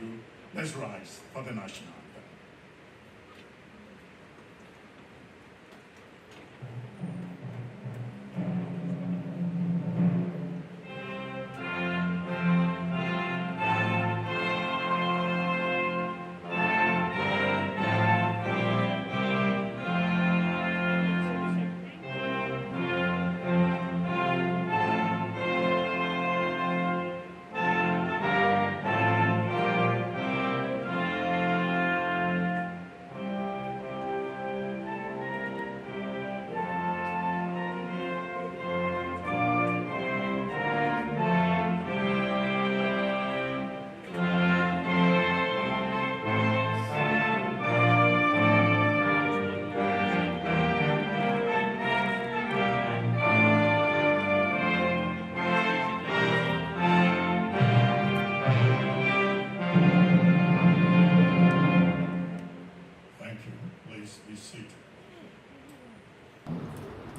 Momodu. Let's rise for the national anthem.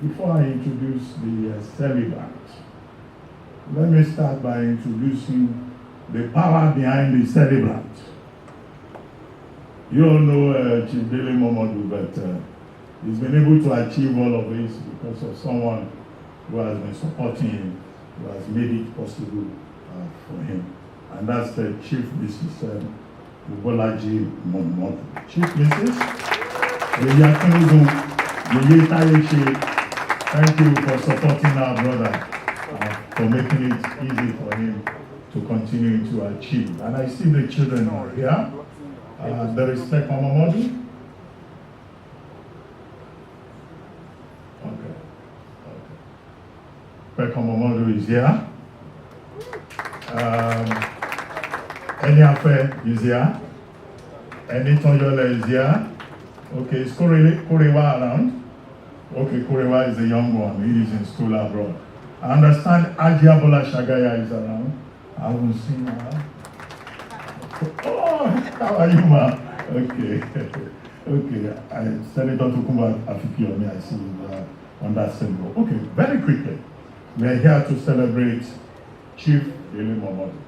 Before I introduce the celebrant, let me start by introducing the power behind the celebrant. You all know Chief Dele Momodu, but he's been able to achieve all of this because of someone who has been supporting him, who has made it possible for him. And that's the Chief Mrs. Bolaji Momodu. Chief Mrs. Thank you for supporting our brother, for making it easy for him to continue to achieve. And I see the children here. There is Peko Momodu. Okay. Peko Momodu is here. Eniafe is here. Enitonyola is here. Okay, is Korewa around? Okay, Korewa is the young one. He is in school abroad. I understand Ajiabola Shagaya is around. I will see her. Oh, how are you, ma? Okay. Okay. Senator Tukumba Afikiomi, I see you on that symbol. Okay, very quickly. We are here to celebrate Chief Dele Momodu.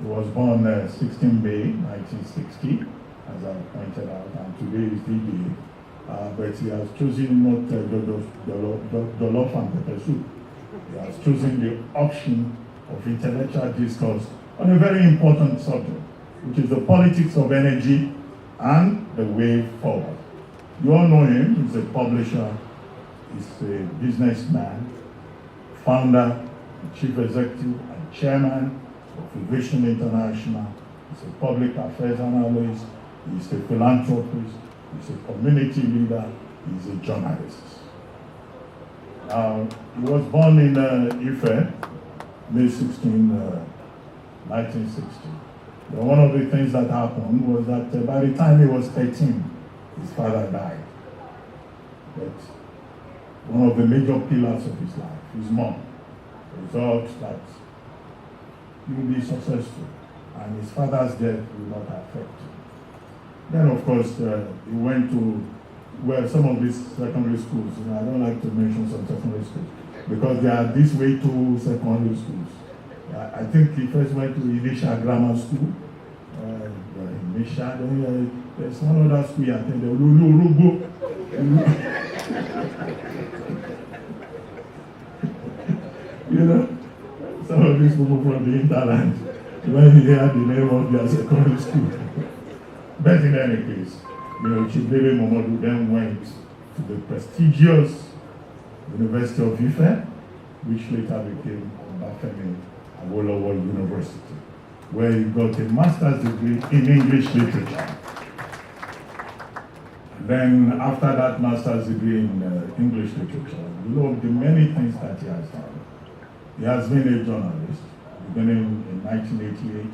He was born 16 May 1960, as I pointed out, and today is the day. But he has chosen not Jollof and pepper soup. He has chosen the option of intellectual discourse on a very important subject, which is the politics of energy and the way forward. You all know him. He's a publisher, he's a businessman, founder, chief executive, and chairman of Vision International. He's a public affairs analyst, he's a philanthropist, he's a community leader, he's a journalist. He was born in Ife, May 16, 1960. But one of the things that happened was that by the time he was 13, his father died. But one of the major pillars of his life, his mom, resolved that he would be successful and his father's death would not affect him. Then, of course, he went to some of these secondary schools. I don't like to mention some secondary schools because there are these way two secondary schools. I think he first went to Initial Grammar School. There's one other school I think, you know, some of these people from the hinterland, when you hear the name of their secondary school. But in any case, Chief Dele Momodu then went to the prestigious University of Ife, which later became Obafemi Awolowo University, where he got a master's degree in English literature. And then after that master's degree in English literature, of the many things that he has done, he has been a journalist, beginning in 1988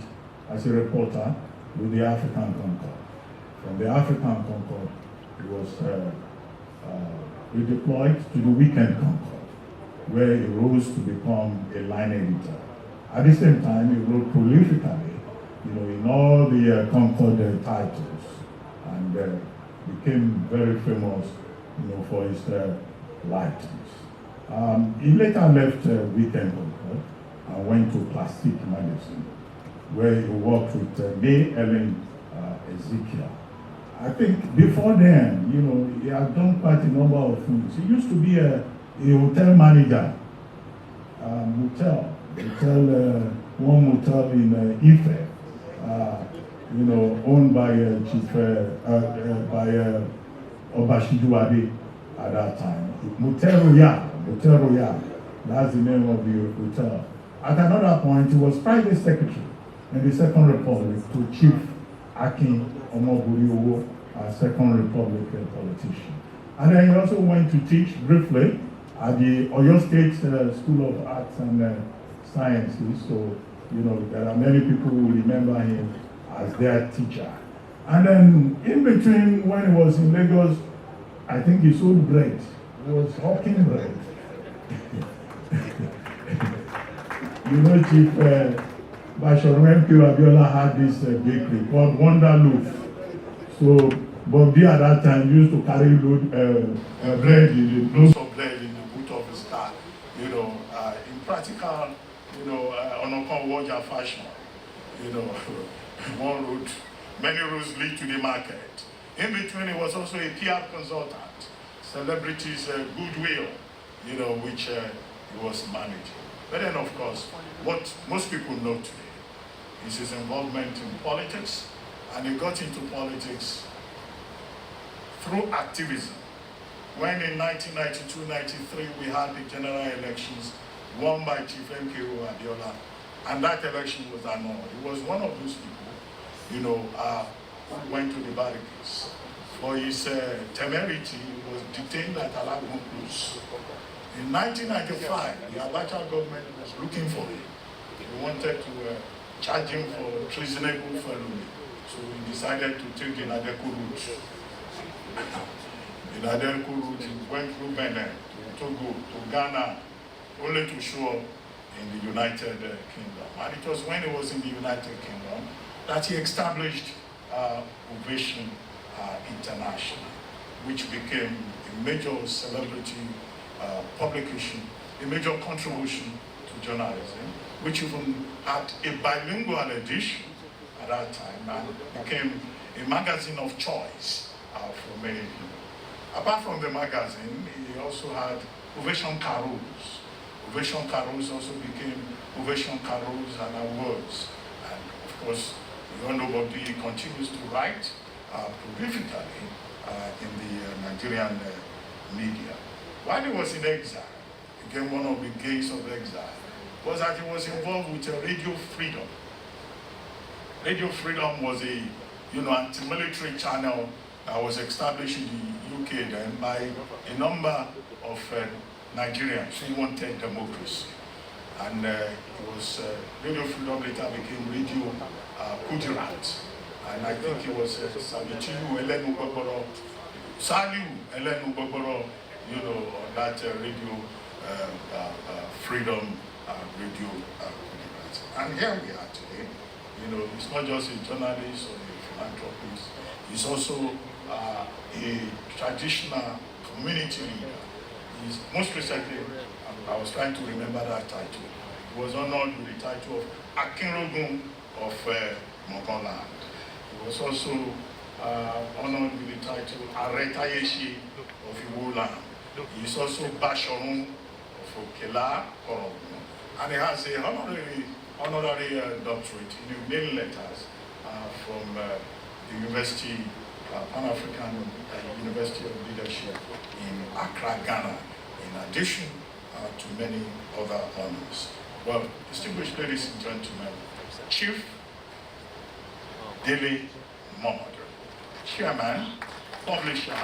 as a reporter with the African Concord. From the African Concord, he was redeployed to the Weekend Concord, where he rose to become a line editor. At the same time, he wrote prolifically, in all the Concord titles, and became very famous, for his writings. He later left Weekend Concord and went to Plastic Magazine. where he worked with May Ellen Ezekiel. I think before then, you know, he had done quite a number of things. He used to be a hotel manager, one motel in Ife, you know, owned by Chief Obashijuwade at that time. Motel Royal, that's the name of the hotel. At another point, he was private secretary in the Second Republic to Chief Akin Omobori, a Second Republic politician. And then he also went to teach briefly at the Oyo State School of Arts and Sciences. So, you know, there are many people who remember him as their teacher. And then in between, when he was in Lagos, I think he sold bread. He was hawking bread. You know, Chief Basharu M.K. Abiola had this bakery called Wonder Loaf. So Bobby at that time used to carry loads of bread in the boot of his car. You know, in practical, you know, on a warrior fashion. You know, one road, many roads lead to the market. In between, he was also a PR consultant, celebrities' goodwill, you know, which he was managing. But then, of course, what most people know today is his involvement in politics, and he got into politics through activism. When in 1992-93 we had the general elections won by Chief M.K. Abiola, and that election was annulled. He was one of those people, you know, who went to the barricades. For his temerity, he was detained at Alagoon Cruz. In 1995, the Abacha government was looking for him. They wanted to charge him for treasonable felony. So he decided to take the Nadeku route. The Nadeku route, he went through Benin, to Togo, to Ghana, only to show up in the United Kingdom. And it was when he was in the United Kingdom that he established Ovation International, which became a major celebrity publication, a major contribution to journalism, which even had a bilingual edition at that time and became a magazine of choice for many people. Apart from the magazine, he also had Ovation Carols. Ovation Carols also became Ovation Carols and Awards. And of course, you all know Bobby continues to write prolifically in the Nigerian media. While he was in exile, again one of the gates of exile, was that he was involved with Radio Freedom. Radio Freedom was a, you know, anti-military channel that was established in the UK then by a number of Nigerians who wanted democracy. And it was Radio Freedom later became Radio Kudirat. And I think it was Saliu Elenu Gboboro, you know, on that Radio Freedom Radio Kudirat. And here we are today. You know, he's not just a journalist or a philanthropist, he's also a traditional community leader. He's most recently, I was trying to remember that title, he was honored with the title of Akinrogun of Mogoland. He was also honored with the title Aretayeshi of Iwoland. He is also Bashorun of Okela Korogun. And he has a honorary doctorate in humane letters from the University, Pan-African University of Leadership in Accra, Ghana, in addition to many other honors. Well, distinguished ladies and gentlemen, Chief Dele Momodu, Chairman, Publisher,